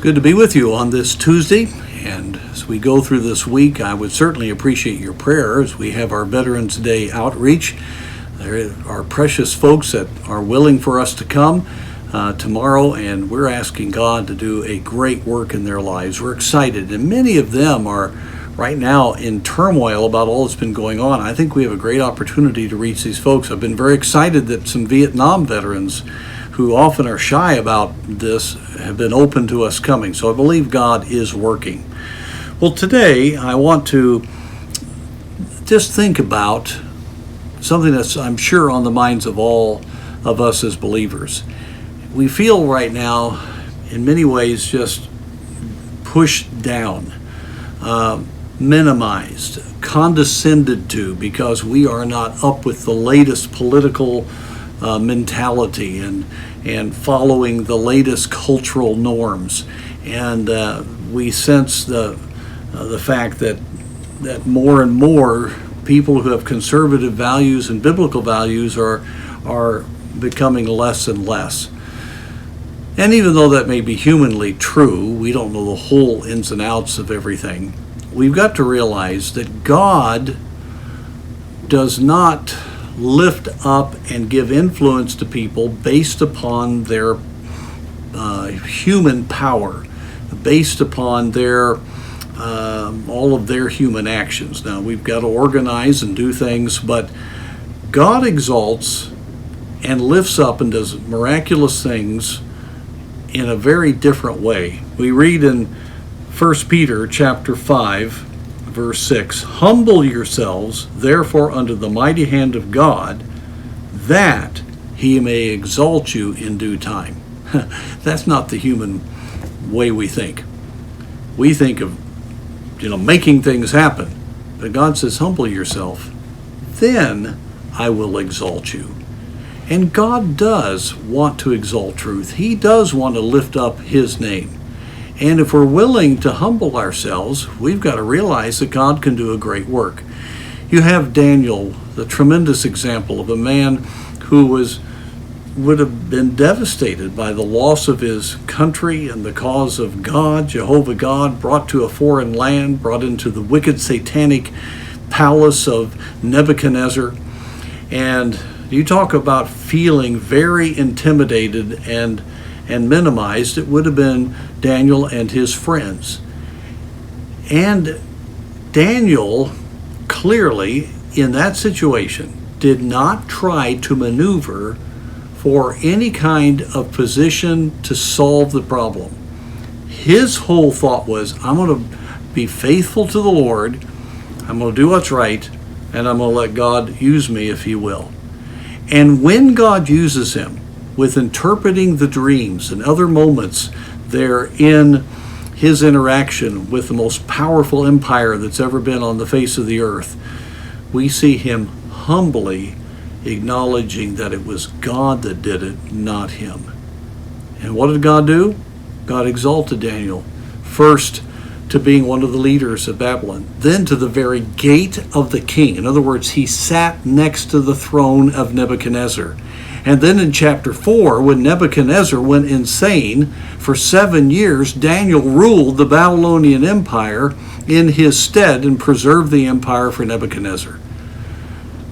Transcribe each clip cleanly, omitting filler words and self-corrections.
good to be with you on this Tuesday, and as we go through this week, I would certainly appreciate your prayer as we have our Veterans Day outreach. There are precious folks that are willing for us to come tomorrow, and we're asking God to do a great work in their lives. We're excited, and many of them are right now in turmoil about all that's been going on. I think we have a great opportunity to reach these folks. I've been very excited that some Vietnam veterans who often are shy about this have been open to us coming. So I believe God is working. Well, today I want to just think about something that's, I'm sure, on the minds of all of us as believers. We feel right now, in many ways, just pushed down, minimized, condescended to, because we are not up with the latest political mentality and following the latest cultural norms, and we sense the fact that more and more people who have conservative values and biblical values are becoming less and less. And even though that may be humanly true, we don't know the whole ins and outs of everything. We've got to realize that God does not lift up and give influence to people based upon their human power, based upon their all of their human actions. Now, we've got to organize and do things, but God exalts and lifts up and does miraculous things in a very different way. We read in 1 Peter chapter 5, verse 6, "Humble yourselves, therefore, under the mighty hand of God, that he may exalt you in due time." That's not the human way we think. We think of, making things happen. But God says, humble yourself, then I will exalt you. And God does want to exalt truth. He does want to lift up his name. And if we're willing to humble ourselves, we've got to realize that God can do a great work. You have Daniel, the tremendous example of a man who would have been devastated by the loss of his country and the cause of God, Jehovah God, brought to a foreign land, brought into the wicked satanic palace of Nebuchadnezzar. And you talk about feeling very intimidated and minimized. It would have been Daniel and his friends. And Daniel clearly, in that situation, did not try to maneuver for any kind of position to solve the problem. His whole thought was, I'm going to be faithful to the Lord, I'm going to do what's right, and I'm going to let God use me if he will. And when God uses him with interpreting the dreams and other moments there in his interaction with the most powerful empire that's ever been on the face of the earth, we see him humbly acknowledging that it was God that did it, not him. And what did God do? God exalted Daniel, first to being one of the leaders of Babylon, then to the very gate of the king. In other words, he sat next to the throne of Nebuchadnezzar. And then in chapter 4, when Nebuchadnezzar went insane, for 7 years, Daniel ruled the Babylonian Empire in his stead and preserved the empire for Nebuchadnezzar.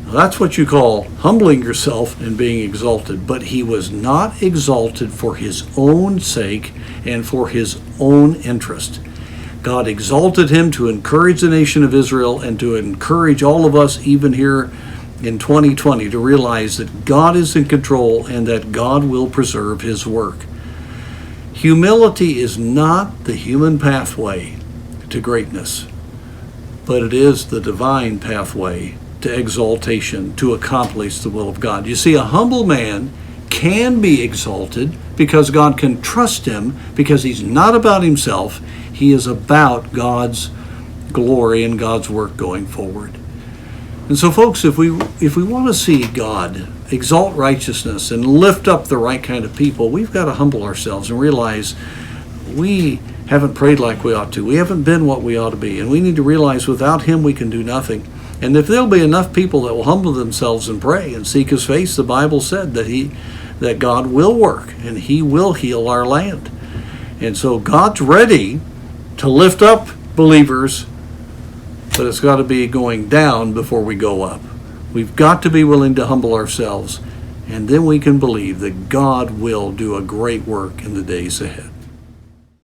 That's what you call humbling yourself and being exalted. But he was not exalted for his own sake and for his own interest. God exalted him to encourage the nation of Israel and to encourage all of us, even here in 2020, to realize that God is in control and that God will preserve his work. Humility is not the human pathway to greatness, but it is the divine pathway to exaltation, to accomplish the will of God. You see, a humble man can be exalted because God can trust him, because he's not about himself. He is about God's glory and God's work going forward. And so, folks, if we want to see God exalt righteousness and lift up the right kind of people, we've got to humble ourselves and realize we haven't prayed like we ought to. We haven't been what we ought to be. And we need to realize without him we can do nothing. And if there'll be enough people that will humble themselves and pray and seek his face, the Bible said that God will work and he will heal our land. And so God's ready to lift up believers, but it's got to be going down before we go up. We've got to be willing to humble ourselves, and then we can believe that God will do a great work in the days ahead.